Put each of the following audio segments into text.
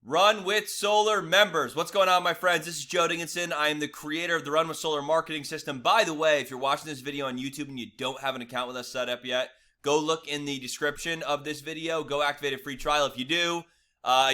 Run with Solar members. What's going on, my friends? This is Joe Dickinson. I am the creator of the Run with Solar marketing system. By the way, if you're watching this video on YouTube and you don't have an account with us set up yet, go look in the description of this video. Go activate a free trial. If you do,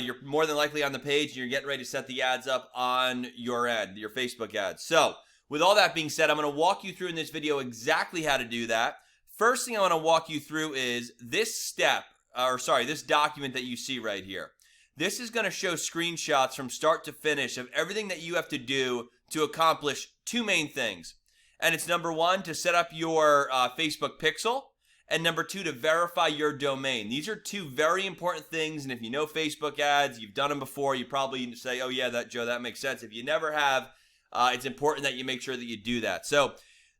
you're more than likely on the page and you're getting ready to set the ads up on your end, your Facebook ads. So with all that being said, I'm going to walk you through in this video exactly how to do that. First thing I want to walk you through is this this document that you see right here. This is going to show screenshots from start to finish of everything that you have to do to accomplish two main things. And it's number one, to set up your Facebook pixel, and number two, to verify your domain. These are two very important things, and if you know Facebook ads, you've done them before, you probably say, oh yeah, Joe, that makes sense. If you never have, it's important that you make sure that you do that. So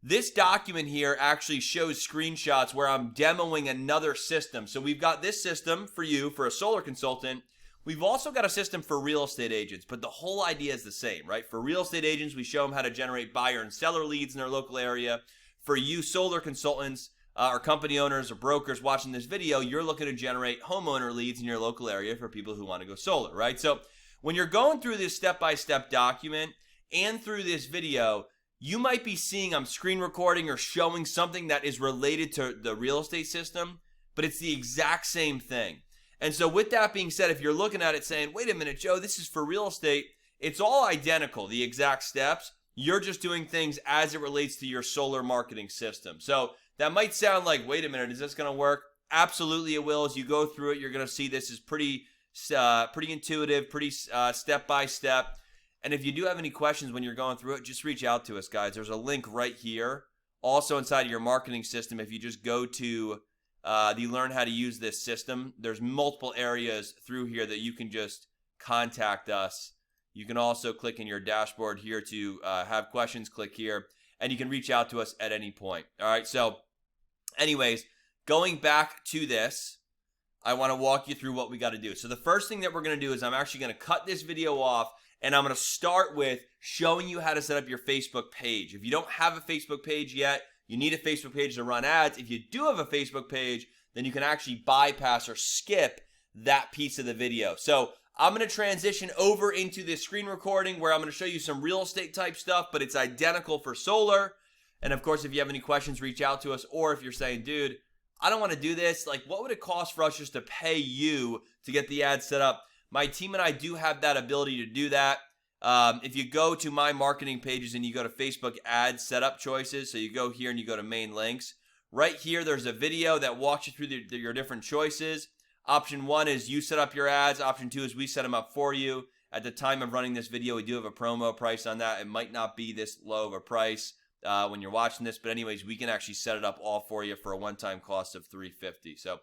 this document here actually shows screenshots where I'm demoing another system. So we've got this system for you, for a solar consultant. We've also got a system for real estate agents, but the whole idea is the same, right? For real estate agents, we show them how to generate buyer and seller leads in their local area. For you solar consultants or company owners or brokers watching this video, you're looking to generate homeowner leads in your local area for people who want to go solar, right? So when you're going through this step-by-step document and through this video, you might be seeing I'm screen recording or showing something that is related to the real estate system, but it's the exact same thing. And so with that being said, if you're looking at it saying, wait a minute, Joe, this is for real estate, it's all identical, the exact steps. You're just doing things as it relates to your solar marketing system. So that might sound like, wait a minute, is this going to work? Absolutely it will. As you go through it, you're going to see this is pretty intuitive, pretty step by step. And if you do have any questions when you're going through it, just reach out to us, guys. There's a link right here. Also inside of your marketing system, if you just go to you learn how to use this system, there's multiple areas through here that you can just contact us. You can also click in your dashboard here to have questions, click here, and you can reach out to us at any point. All right, so anyways, going back to this, I want to walk you through what we got to do. So the first thing that we're going to do is I'm actually going to cut this video off, and I'm going to start with showing you how to set up your Facebook page. If you don't have a Facebook page yet, you need a Facebook page to run ads. If you do have a Facebook page, then you can actually bypass or skip that piece of the video. So I'm going to transition over into this screen recording where I'm going to show you some real estate type stuff, but it's identical for solar. And of course, if you have any questions, reach out to us. Or if you're saying, dude, I don't want to do this, like what would it cost for us just to pay you to get the ad set up? My team and I do have that ability to do that. If you go to my marketing pages and you go to Facebook ad setup choices, so you go here and you go to main links, right here there's a video that walks you through your different choices. Option 1 is you set up your ads. Option 2 is we set them up for you. At the time of running this video, we do have a promo price on that. It might not be this low of a price when you're watching this, but anyways, we can actually set it up all for you for a one-time cost of $350. So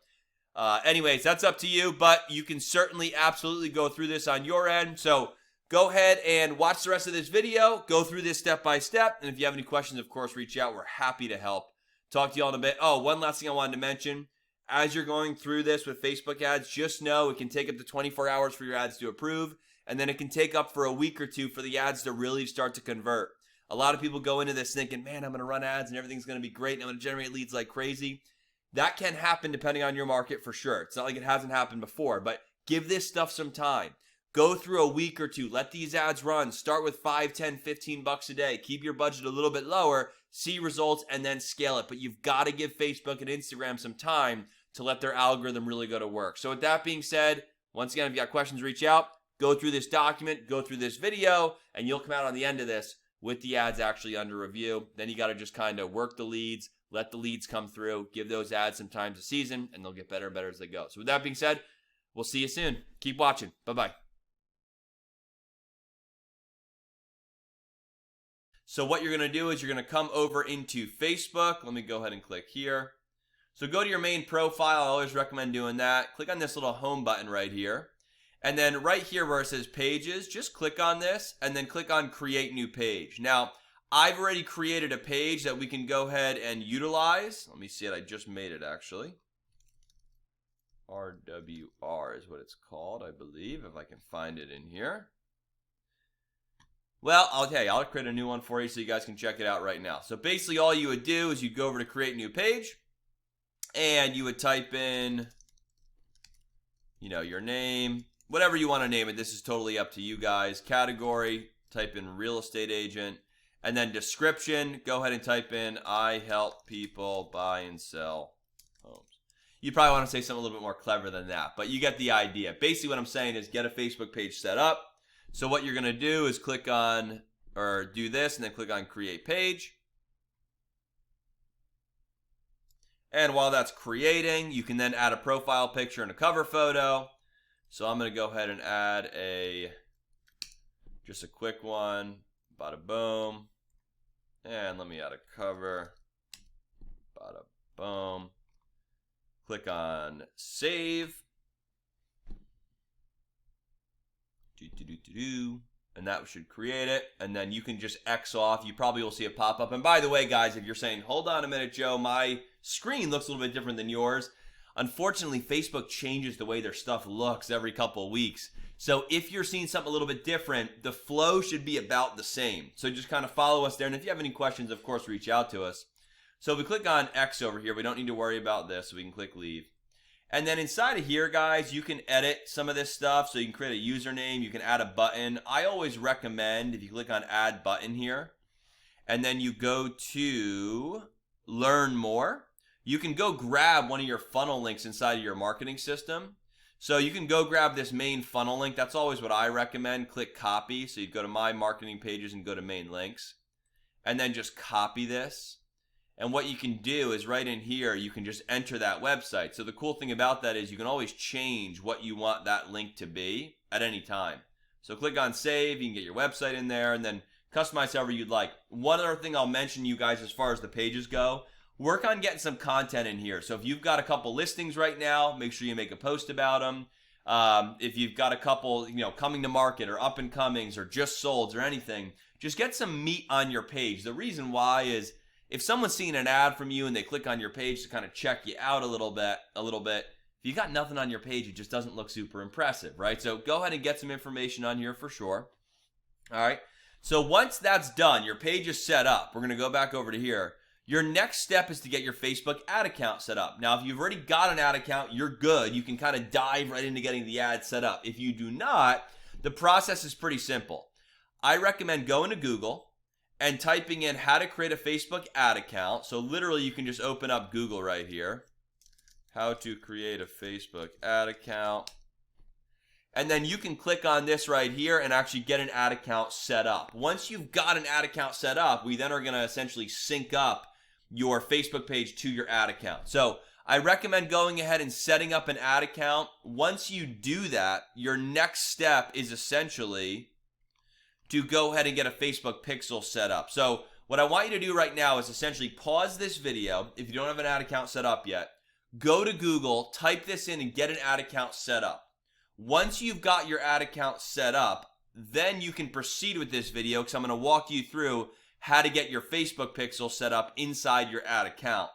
anyways, that's up to you, but you can certainly absolutely go through this on your end. So go ahead and watch the rest of this video, go through this step by step, and if you have any questions, of course, reach out. We're happy to help. Talk to you all in a bit. Oh, one last thing I wanted to mention. As you're going through this with Facebook ads, just know it can take up to 24 hours for your ads to approve, and then it can take up for a week or two for the ads to really start to convert. A lot of people go into this thinking, man, I'm going to run ads and everything's going to be great and I'm going to generate leads like crazy. That can happen depending on your market for sure. It's not like it hasn't happened before, but give this stuff some time. Go through a week or two. Let these ads run. Start with 5, 10, 15 bucks a day. Keep your budget a little bit lower. See results and then scale it. But you've got to give Facebook and Instagram some time to let their algorithm really go to work. So with that being said, once again, if you got questions, reach out. Go through this document. Go through this video. And you'll come out on the end of this with the ads actually under review. Then you got to just kind of work the leads. Let the leads come through. Give those ads some time to season. And they'll get better and better as they go. So with that being said, we'll see you soon. Keep watching. Bye-bye. So what you're going to do is you're going to come over into Facebook. Let me go ahead and click here. So go to your main profile. I always recommend doing that. Click on this little home button right here. And then right here where it says pages, just click on this and then click on create new page. Now, I've already created a page that we can go ahead and utilize. Let me see it. I just made it actually. RWR is what it's called, I believe, if I can find it in here. Well, I'll create a new one for you so you guys can check it out right now. So basically all you would do is you'd go over to create new page and you would type in, you know, your name, whatever you want to name it. This is totally up to you guys. Category, type in real estate agent, and then description, go ahead and type in I help people buy and sell homes. You probably want to say something a little bit more clever than that, but you get the idea. Basically what I'm saying is get a Facebook page set up. So what you're going to do is click on, or do this, and then click on create page. And while that's creating, you can then add a profile picture and a cover photo. So I'm going to go ahead and add just a quick one. Bada boom. And let me add a cover. Bada boom. Click on save. And that should create it. And then you can just X off. You probably will see it pop up. And by the way, guys, if you're saying, hold on a minute, Joe, my screen looks a little bit different than yours. Unfortunately, Facebook changes the way their stuff looks every couple of weeks. So if you're seeing something a little bit different, the flow should be about the same. So just kind of follow us there. And if you have any questions, of course, reach out to us. So if we click on X over here, we don't need to worry about this. So we can click leave. And then inside of here, guys, you can edit some of this stuff. So you can create a username. You can add a button. I always recommend if you click on add button here, and then you go to learn more, you can go grab one of your funnel links inside of your marketing system. So you can go grab this main funnel link. That's always what I recommend. Click copy. So you go to my marketing pages and go to main links, and then just copy this. And what you can do is right in here, you can just enter that website. So the cool thing about that is you can always change what you want that link to be at any time. So click on save, you can get your website in there and then customize however you'd like. One other thing I'll mention you guys as far as the pages go, work on getting some content in here. So if you've got a couple listings right now, make sure you make a post about them. If you've got a couple, coming to market or up and comings or just solds or anything, just get some meat on your page. The reason why is if someone's seeing an ad from you and they click on your page to kind of check you out a little bit, if you got nothing on your page, it just doesn't look super impressive, right? So go ahead and get some information on here for sure. All right. So once that's done, your page is set up. We're going to go back over to here. Your next step is to get your Facebook ad account set up. Now, if you've already got an ad account, you're good. You can kind of dive right into getting the ad set up. If you do not, the process is pretty simple. I recommend going to Google and typing in how to create a Facebook ad account. So literally you can just open up Google right here. How to create a Facebook ad account. And then you can click on this right here and actually get an ad account set up. Once you've got an ad account set up, we then are going to essentially sync up your Facebook page to your ad account. So I recommend going ahead and setting up an ad account. Once you do that, your next step is essentially to go ahead and get a Facebook pixel set up. So what I want you to do right now is essentially pause this video. If you don't have an ad account set up yet, go to Google, type this in and get an ad account set up. Once you've got your ad account set up, then you can proceed with this video because I'm going to walk you through how to get your Facebook pixel set up inside your ad account.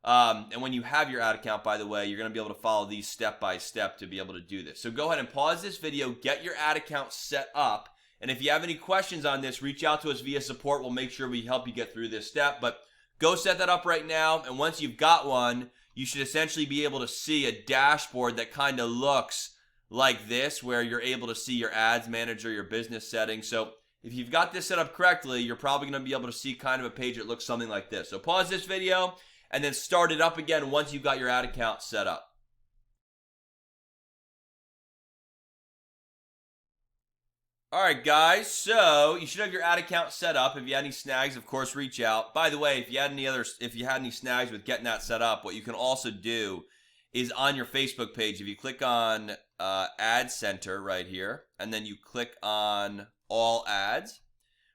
And when you have your ad account, by the way, you're going to be able to follow these step by step to be able to do this. So go ahead and pause this video, get your ad account set up. And if you have any questions on this, reach out to us via support. We'll make sure we help you get through this step. But go set that up right now. And once you've got one, you should essentially be able to see a dashboard that kind of looks like this, where you're able to see your ads manager, your business settings. So if you've got this set up correctly, you're probably going to be able to see kind of a page that looks something like this. So pause this video and then start it up again once you've got your ad account set up. All right, guys, so you should have your ad account set up. If you had any snags, of course, reach out. By the way, if you had any snags with getting that set up, what you can also do is on your Facebook page, if you click on Ad Center right here, and then you click on All Ads,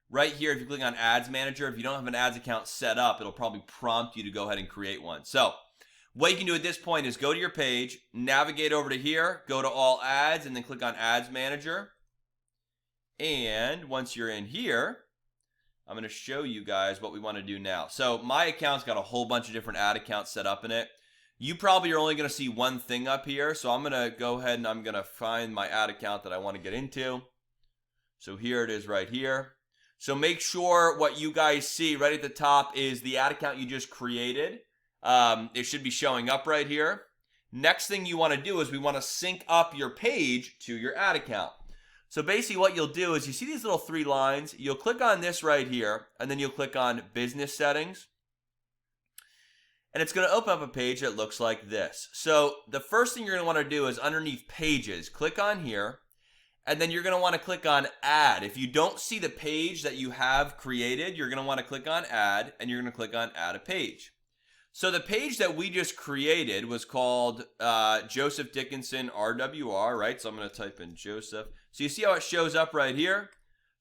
right here, if you click on Ads Manager, if you don't have an ads account set up, it'll probably prompt you to go ahead and create one. So what you can do at this point is go to your page, navigate over to here, go to All Ads, and then click on Ads Manager. And once you're in here, I'm going to show you guys what we want to do now. So my account's got a whole bunch of different ad accounts set up in it. You probably are only going to see one thing up here. So I'm going to go ahead and I'm going to find my ad account that I want to get into. So here it is right here. So make sure what you guys see right at the top is the ad account you just created. It should be showing up right here. Next thing you want to do is we want to sync up your page to your ad account. So basically what you'll do is you see these little 3 lines. You'll click on this right here, and then you'll click on business settings. And it's going to open up a page that looks like this. So the first thing you're going to want to do is underneath pages, click on here. And then you're going to want to click on add. If you don't see the page that you have created, you're going to want to click on add, and you're going to click on add a page. So the page that we just created was called Joseph Dickinson RWR, right? So I'm going to type in Joseph. So you see how it shows up right here?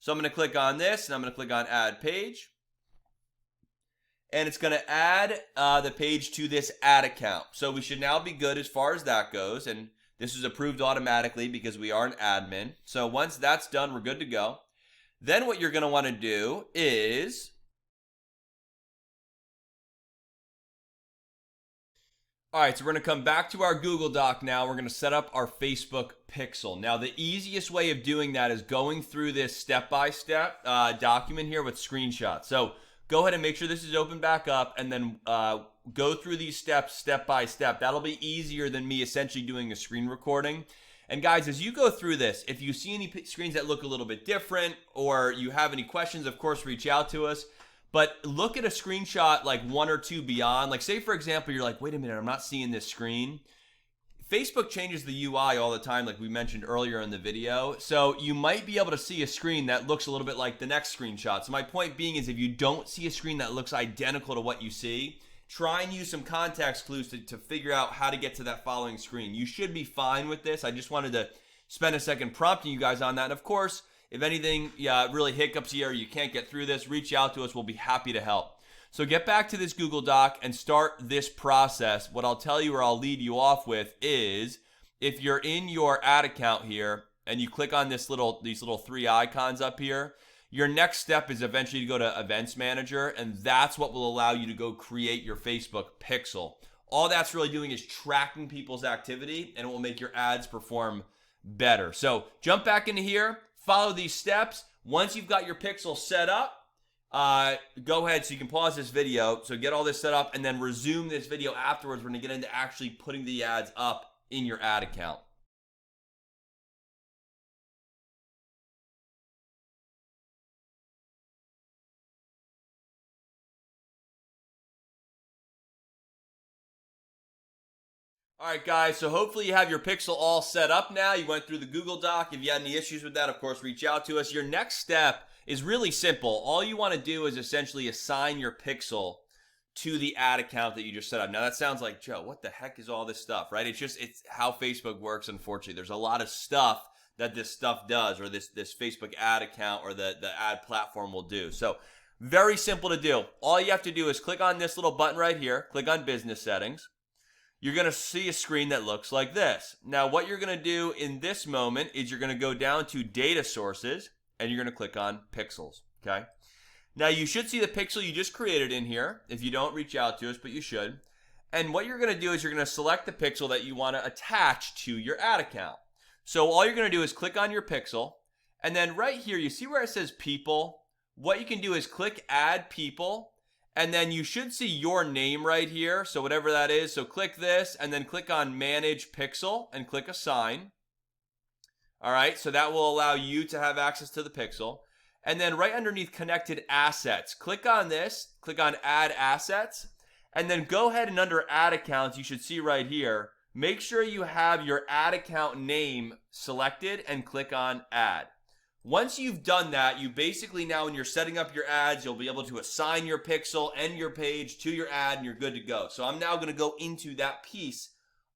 So I'm going to click on this, and I'm going to click on add page. And it's going to add the page to this ad account. So we should now be good as far as that goes. And this is approved automatically because we are an admin. So once that's done, we're good to go. Then what you're going to want to do is all right, so we're going to come back to our Google Doc now. We're going to set up our Facebook pixel. Now, the easiest way of doing that is going through this step-by-step document here with screenshots. So go ahead and make sure this is open back up, and then go through these steps step by step. That'll be easier than me essentially doing a screen recording. And guys, as you go through this, if you see any screens that look a little bit different or you have any questions, of course, reach out to us. But look at a screenshot like 1 or 2 beyond. Like say, for example, you're like, wait a minute, I'm not seeing this screen. Facebook changes the UI all the time, like we mentioned earlier in the video. So you might be able to see a screen that looks a little bit like the next screenshot. So my point being is if you don't see a screen that looks identical to what you see, try and use some context clues to figure out how to get to that following screen. You should be fine with this. I just wanted to spend a second prompting you guys on that. And of course, if anything really hiccups you or you can't get through this, reach out to us. We'll be happy to help. So get back to this Google Doc and start this process. What I'll tell you or I'll lead you off with is if you're in your ad account here and you click on these little 3 icons up here, your next step is eventually to go to Events Manager, and that's what will allow you to go create your Facebook pixel. All that's really doing is tracking people's activity, and it will make your ads perform better. So jump back into here, follow these steps. Once you've got your pixel set up, go ahead, so you can pause this video. So get all this set up and then resume this video afterwards. We're going to get into actually putting the ads up in your ad account. All right, guys, so hopefully you have your pixel all set up now. You went through the Google Doc. If you had any issues with that, of course, reach out to us. Your next step is really simple. All you want to do is essentially assign your pixel to the ad account that you just set up. Now, that sounds like, Joe, what the heck is all this stuff, right? It's how Facebook works, unfortunately. There's a lot of stuff that this stuff does, or this Facebook ad account or the ad platform will do. So very simple to do. All you have to do is click on this little button right here, click on Business Settings. You're going to see a screen that looks like this. Now, what you're going to do in this moment is you're going to go down to Data Sources, and you're going to click on Pixels, okay? Now, you should see the pixel you just created in here. If you don't, reach out to us, but you should. And what you're going to do is you're going to select the pixel that you want to attach to your ad account. So all you're going to do is click on your pixel, and then right here, you see where it says People? What you can do is click Add People, and then you should see your name right here, so whatever that is. So click this, and then click on Manage Pixel, and click Assign. All right, so that will allow you to have access to the pixel. And then right underneath Connected Assets, click on this, click on Add Assets, and then go ahead and under Ad Accounts, you should see right here, make sure you have your ad account name selected and click on Add. Once you've done that, you basically now when you're setting up your ads, you'll be able to assign your pixel and your page to your ad and you're good to go. So I'm now going to go into that piece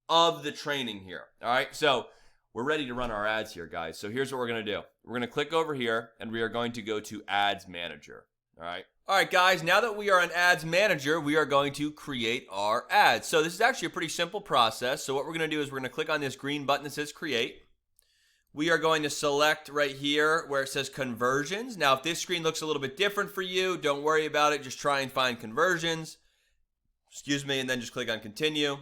of the training here. All right, so we're ready to run our ads here, guys. So here's what we're going to do. We're going to click over here and we are going to go to Ads Manager. All right, guys, now that we are in Ads Manager, we are going to create our ads. So this is actually a pretty simple process. So what we're going to do is we're going to click on this green button that says Create. We are going to select right here where it says Conversions. Now, if this screen looks a little bit different for you, don't worry about it. Just try and find Conversions. Excuse me, and then just click on Continue.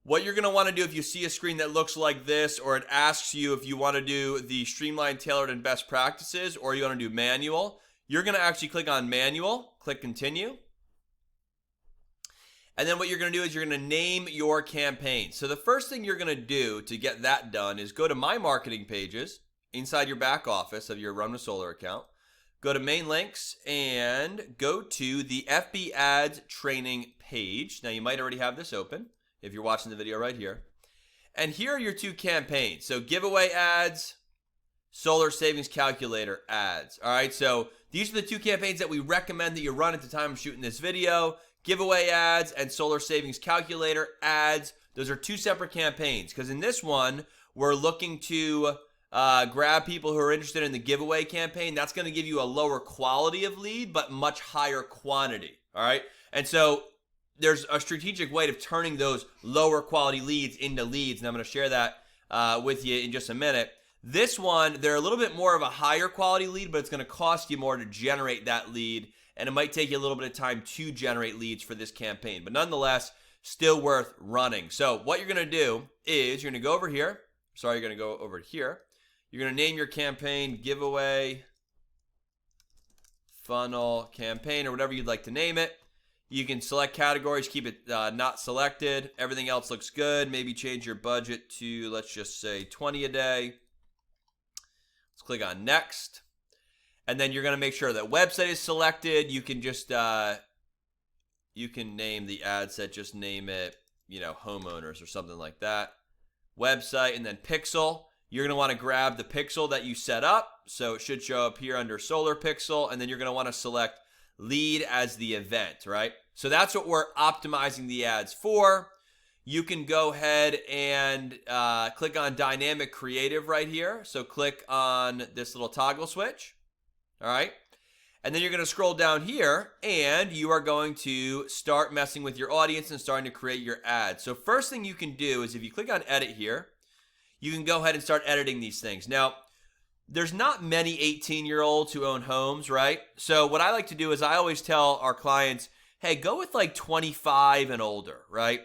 What you're going to want to do if you see a screen that looks like this, or it asks you if you want to do the streamlined, tailored, and best practices, or you want to do manual, you're going to actually click on manual, click continue. And then what you're going to do is you're going to name your campaign. So the first thing you're going to do to get that done is go to My Marketing Pages inside your back office of your Run with Solar account. Go to Main Links and go to the FB Ads training page. Now you might already have this open if you're watching the video right here. And here are your two campaigns. So giveaway ads, solar savings calculator ads. All right, so these are the two campaigns that we recommend that you run at the time of shooting this video. Giveaway ads and solar savings calculator ads. Those are two separate campaigns, because in this one, we're looking to grab people who are interested in the giveaway campaign. That's going to give you a lower quality of lead, but much higher quantity. All right, and so there's a strategic way of turning those lower quality leads into leads, and I'm going to share that with you in just a minute. This one, they're a little bit more of a higher quality lead, but it's going to cost you more to generate that lead, and it might take you a little bit of time to generate leads for this campaign, but nonetheless, still worth running. So what you're going to do is you're going to go over here. Sorry, you're going to go over here. You're going to name your campaign giveaway funnel campaign, or whatever you'd like to name it. You can select categories, keep it not selected. Everything else looks good. Maybe change your budget to, let's just say, 20 a day. Let's click on next. And then you're going to make sure that website is selected. You can just, you can name the ad set, just name it, homeowners or something like that. Website, and then pixel. You're going to want to grab the pixel that you set up. So it should show up here under solar pixel. And then you're going to want to select lead as the event, right? So that's what we're optimizing the ads for. You can go ahead and click on dynamic creative right here. So click on this little toggle switch. All right. And then you're going to scroll down here and you are going to start messing with your audience and starting to create your ads. So first thing you can do is if you click on edit here, you can go ahead and start editing these things. Now, there's not many 18-year-olds who own homes, right? So what I like to do is I always tell our clients, hey, go with like 25 and older, right?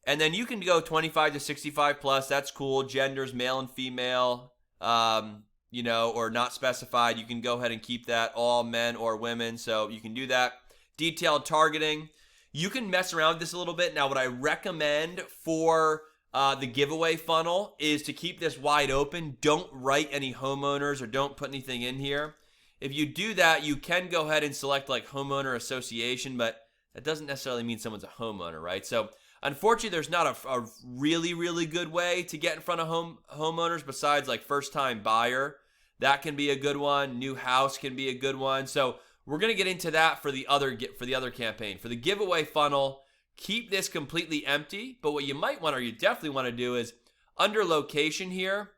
And then you can go 25 to 65 plus. That's cool. Genders, male and female, or not specified. You can go ahead and keep that all men or women. So you can do that. Detailed targeting. You can mess around with this a little bit. Now, what I recommend for the giveaway funnel is to keep this wide open. Don't write any homeowners or don't put anything in here. If you do that, you can go ahead and select like homeowner association, but that doesn't necessarily mean someone's a homeowner, right? So unfortunately, there's not a really, really good way to get in front of homeowners besides like first time buyer. That can be a good one. New house can be a good one. So we're going to get into that for the other campaign. For the giveaway funnel, keep this completely empty, but what you might want, or you definitely want to do, is under location here,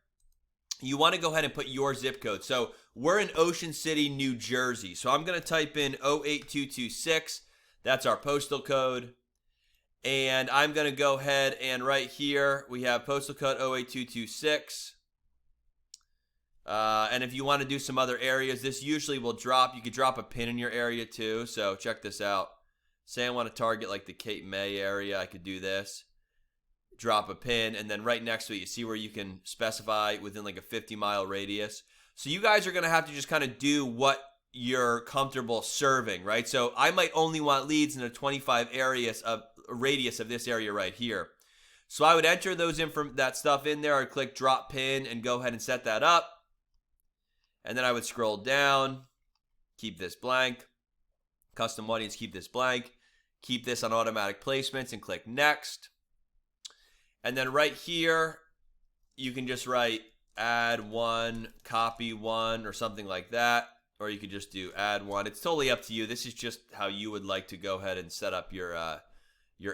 you want to go ahead and put your zip code. So we're in Ocean City, New Jersey. So I'm going to type in 08226. That's our postal code. And I'm going to go ahead and right here, we have postal code 08226. And if you want to do some other areas, this usually will drop. You could drop a pin in your area too. So check this out. Say I want to target like the Cape May area, I could do this. Drop a pin, and then right next to it, you see where you can specify within like a 50-mile radius. So you guys are going to have to just kind of do what you're comfortable serving, right? So I might only want leads in a 25 radius of this area right here. So I would enter that stuff in there. I'd click drop pin and go ahead and set that up. And then I would scroll down, keep this blank. Custom audience, keep this blank. Keep this on automatic placements and click next. And then right here, you can just write add one, copy one, or something like that. Or you could just do add one. It's totally up to you. This is just how you would like to go ahead and set up your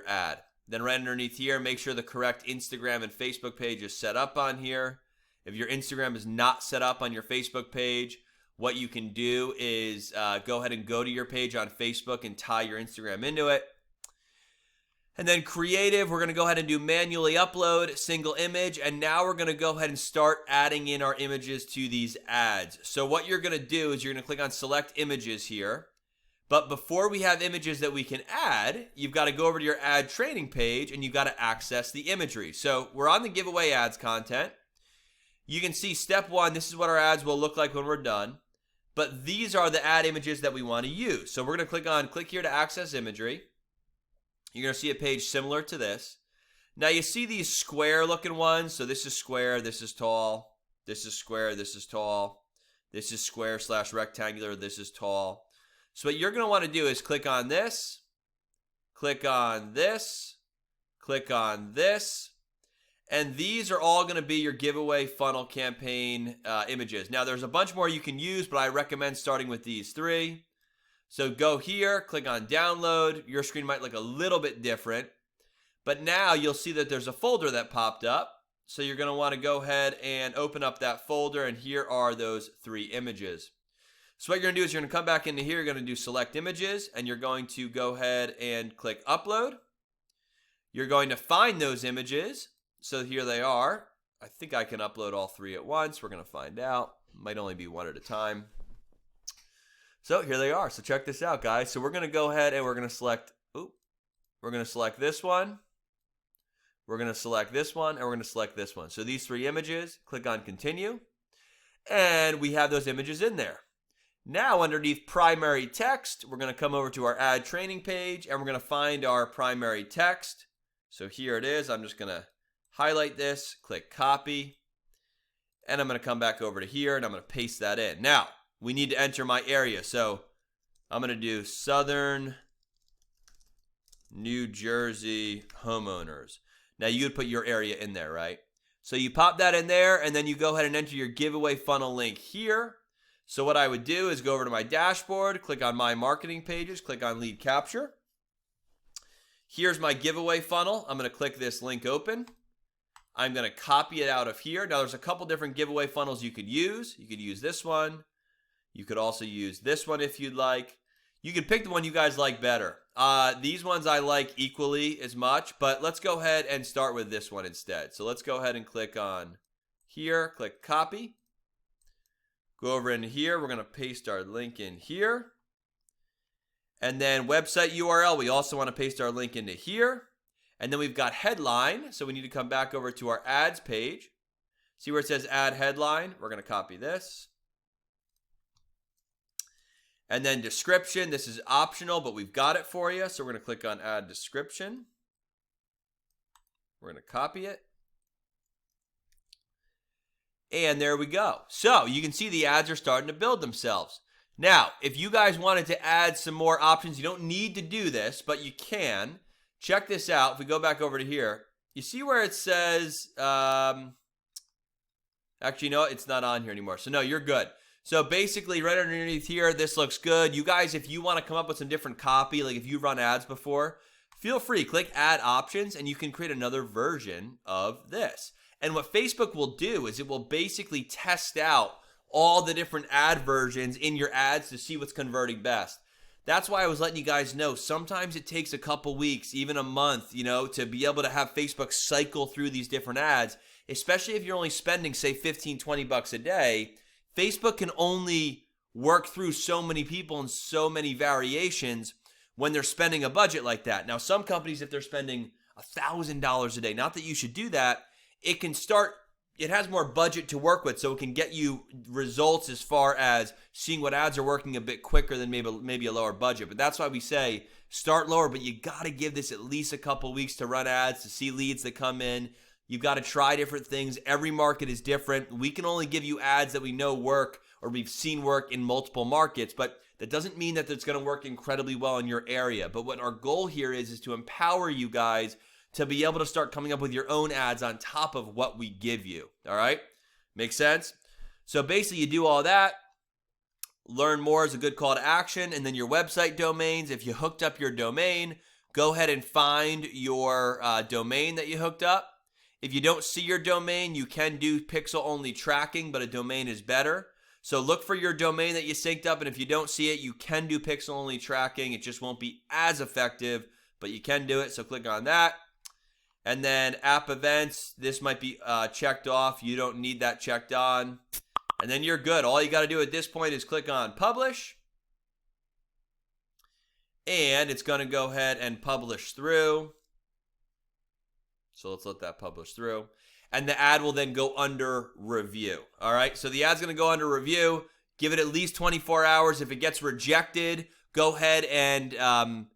ad. Then right underneath here, make sure the correct Instagram and Facebook page is set up on here. If your Instagram is not set up on your Facebook page, what you can do is go ahead and go to your page on Facebook and tie your Instagram into it. And then creative, we're going to go ahead and do manually upload, single image, and now we're going to go ahead and start adding in our images to these ads. So what you're going to do is you're going to click on select images here. But before we have images that we can add, you've got to go over to your ad training page and you've got to access the imagery. So we're on the giveaway ads content. You can see step 1, this is what our ads will look like when we're done. But these are the ad images that we want to use. So we're going to click here to access imagery. You're going to see a page similar to this. Now you see these square looking ones. So this is square, this is tall, this is square, this is tall, this is square / rectangular, this is tall. So what you're going to want to do is click on this, click on this, click on this, and these are all going to be your giveaway funnel campaign images. Now there's a bunch more you can use, but I recommend starting with these 3. So go here, click on download. Your screen might look a little bit different, but now you'll see that there's a folder that popped up. So you're going to want to go ahead and open up that folder, and here are those 3 images. So what you're going to do is you're going to come back into here, you're going to do select images, and you're going to go ahead and click upload. You're going to find those images. So here they are. I think I can upload all 3 at once. We're going to find out. Might only be 1 at a time. So here they are. So check this out, guys. So we're going to go ahead and we're going to select, we're going to select this one. We're going to select this one, and we're going to select this one. So these 3 images, click on continue, and we have those images in there. Now underneath primary text, we're going to come over to our ad training page, and we're going to find our primary text. So here it is. I'm just going to highlight this, click copy, and I'm going to come back over to here, and I'm going to paste that in. Now, we need to enter my area. So I'm going to do Southern New Jersey homeowners. Now you would put your area in there, right? So you pop that in there, and then you go ahead and enter your giveaway funnel link here. So what I would do is go over to my dashboard, click on my marketing pages, click on lead capture. Here's my giveaway funnel. I'm going to click this link open. I'm going to copy it out of here. Now there's a couple different giveaway funnels you could use. You could use this one. You could also use this one if you'd like. You can pick the one you guys like better. These ones I like equally as much, but let's go ahead and start with this one instead. So let's go ahead and click on here, click copy. Go over in here, we're going to paste our link in here. And then website URL, we also want to paste our link into here. And then we've got headline, so we need to come back over to our ads page. See where it says add headline? We're going to copy this. And then description, this is optional, but we've got it for you. So we're going to click on add description. We're going to copy it. And there we go. So you can see the ads are starting to build themselves. Now, if you guys wanted to add some more options, you don't need to do this, but you can. Check this out. If we go back over to here, you see where it says, actually, no, it's not on here anymore. So no, you're good. So basically right underneath here, this looks good. You guys, if you want to come up with some different copy, like if you've run ads before, feel free, click add options, and you can create another version of this. And what Facebook will do is it will basically test out all the different ad versions in your ads to see what's converting best. That's why I was letting you guys know sometimes it takes a couple weeks, even a month, to be able to have Facebook cycle through these different ads, especially if you're only spending, say, 15, 20 bucks a day. Facebook can only work through so many people and so many variations when they're spending a budget like that. Now, some companies, if they're spending $1,000 a day, not that you should do that, it has more budget to work with, so it can get you results as far as seeing what ads are working a bit quicker than maybe a lower budget. But that's why we say start lower, but you got to give this at least a couple weeks to run ads, to see leads that come in. You've got to try different things. Every market is different. We can only give you ads that we know work or we've seen work in multiple markets, but that doesn't mean that it's going to work incredibly well in your area. But what our goal here is to empower you guys to be able to start coming up with your own ads on top of what we give you. All right? Make sense? So basically you do all that. Learn more is a good call to action. And then your website domains. If you hooked up your domain, go ahead and find your domain that you hooked up. If you don't see your domain, you can do pixel only tracking, but a domain is better. So look for your domain that you synced up, and if you don't see it, you can do pixel only tracking. It just won't be as effective, but you can do it. So click on that. And then app events, this might be checked off. You don't need that checked on. And then you're good. All you got to do at this point is click on publish. and it's going to go ahead and publish through. So let's let that publish through. And the ad will then go under review. All right, so the ad's going to go under review. Give it at least 24 hours. If it gets rejected, go ahead and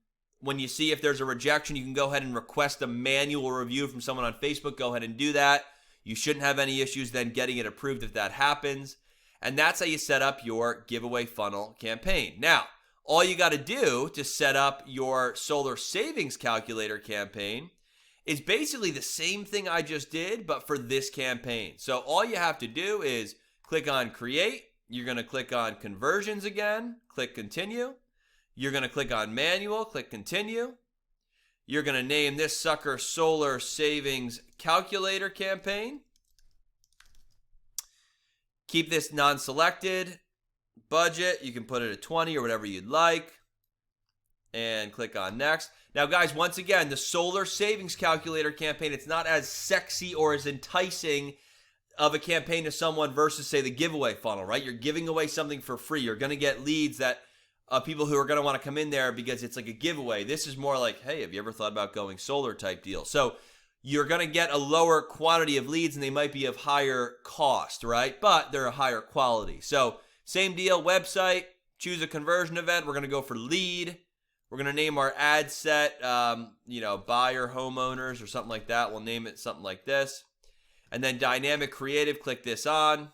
when you see if there's a rejection, you can go ahead and request a manual review from someone on Facebook. Go ahead and do that. You shouldn't have any issues then getting it approved if that happens. And that's how you set up your giveaway funnel campaign. Now, all you got to do to set up your solar savings calculator campaign is basically the same thing I just did, but for this campaign. So all you have to do is click on create. You're going to click on conversions again, click continue. You're going to click on manual, click continue. You're going to name this sucker Solar Savings Calculator Campaign. Keep this non-selected. Budget, you can put it at 20 or whatever you'd like. And click on next. Now guys, once again, the Solar Savings Calculator Campaign, it's not as sexy or as enticing of a campaign to someone versus, say, the giveaway funnel, right? You're giving away something for free. You're going to get leads that people who are going to want to come in there because it's like a giveaway. This is more like, hey, have you ever thought about going solar type deal? So you're going to get a lower quantity of leads and they might be of higher cost, right? But they're a higher quality. So same deal, website, choose a conversion event. We're going to go for lead. We're going to name our ad set, buyer, homeowners, or something like that. We'll name it something like this. And then dynamic creative, click this on.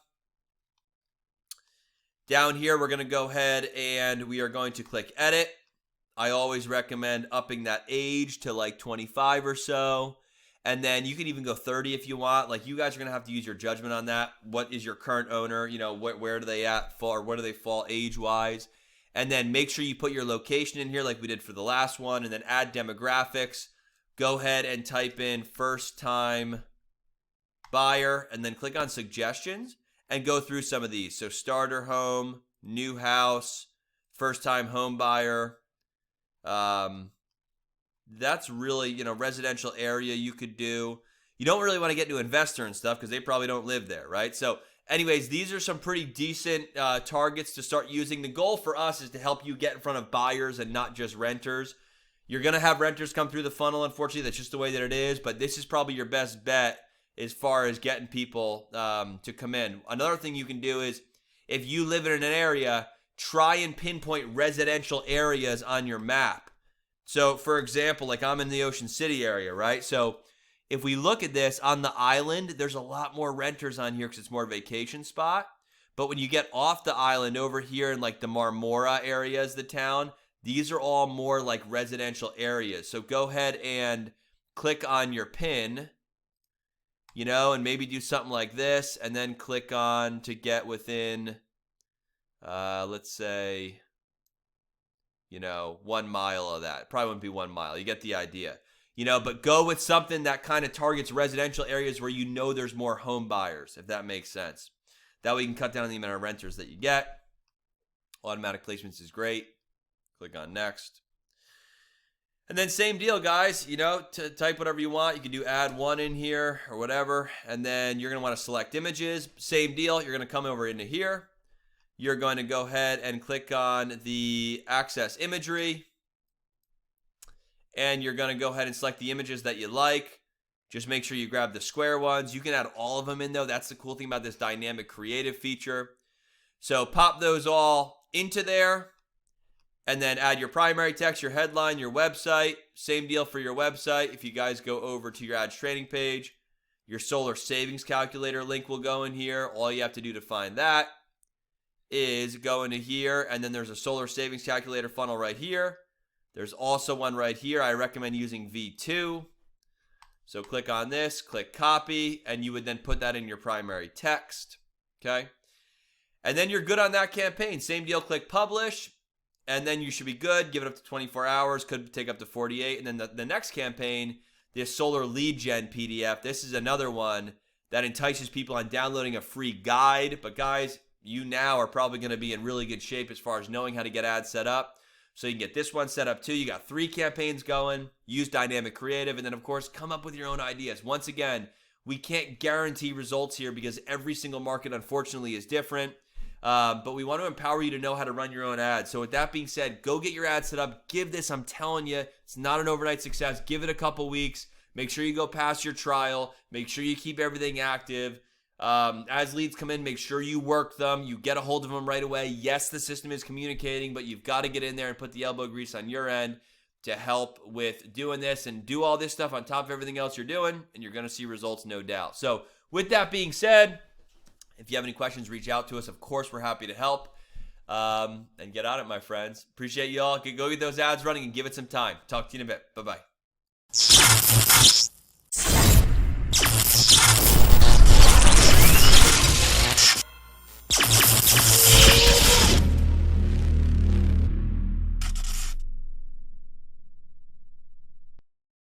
Down here, we're going to go ahead and we are going to click edit. I always recommend upping that age to like 25 or so. And then you can even go 30 if you want. Like, you guys are going to have to use your judgment on that. What is your current owner? Where do they fall, or where do they fall age-wise? And then make sure you put your location in here like we did for the last one. And then add demographics. Go ahead and type in first-time buyer. And then click on suggestions. And go through some of these. So starter home, new house, first-time home buyer. That's really, residential area you could do. You don't really want to get into investor and stuff because they probably don't live there, right? So anyways, these are some pretty decent targets to start using. The goal for us is to help you get in front of buyers and not just renters. You're going to have renters come through the funnel. Unfortunately, that's just the way that it is. But this is probably your best bet as far as getting people to come in. Another thing you can do is, if you live in an area, try and pinpoint residential areas on your map. So, for example, like I'm in the Ocean City area, right? So if we look at this on the island, there's a lot more renters on here because it's more vacation spot. But when you get off the island over here in like the Marmora areas, the town, these are all more like residential areas. So go ahead and click on your pin, and maybe do something like this, and then click on to get within, let's say, 1 mile of that. Probably wouldn't be 1 mile. You get the idea. But go with something that kind of targets residential areas where there's more home buyers, if that makes sense. That way you can cut down on the amount of renters that you get. Automatic placements is great. Click on next. And then same deal, guys. To type whatever you want. You can do add one in here or whatever. And then you're going to want to select images. Same deal. You're going to come over into here. You're going to go ahead and click on the access imagery. And you're going to go ahead and select the images that you like. Just make sure you grab the square ones. You can add all of them in, though. That's the cool thing about this dynamic creative feature. So pop those all into there. And then add your primary text, your headline, your website. Same deal for your website. If you guys go over to your ads training page, your solar savings calculator link will go in here. All you have to do to find that is go into here, and then there's a solar savings calculator funnel right here. There's also one right here. I recommend using V2. So click on this, click copy, and you would then put that in your primary text. Okay? And then you're good on that campaign. Same deal, click publish. And then you should be good. Give it up to 24 hours. Could take up to 48. And then the next campaign, this Solar Lead Gen PDF. This is another one that entices people on downloading a free guide. But guys, you now are probably going to be in really good shape as far as knowing how to get ads set up. So you can get this one set up too. You got 3 campaigns going. Use dynamic creative. And then, of course, come up with your own ideas. Once again, we can't guarantee results here because every single market, unfortunately, is different. But we want to empower you to know how to run your own ads. So with that being said, go get your ads set up. Give this, I'm telling you, it's not an overnight success. Give it a couple weeks. Make sure you go past your trial. Make sure you keep everything active. As leads come in, make sure you work them. You get a hold of them right away. Yes, the system is communicating, but you've got to get in there and put the elbow grease on your end to help with doing this and do all this stuff on top of everything else you're doing, and you're going to see results, no doubt. So with that being said, if you have any questions, reach out to us. Of course, we're happy to help. And get on it, my friends. Appreciate you all. Go get those ads running and give it some time. Talk to you in a bit. Bye-bye.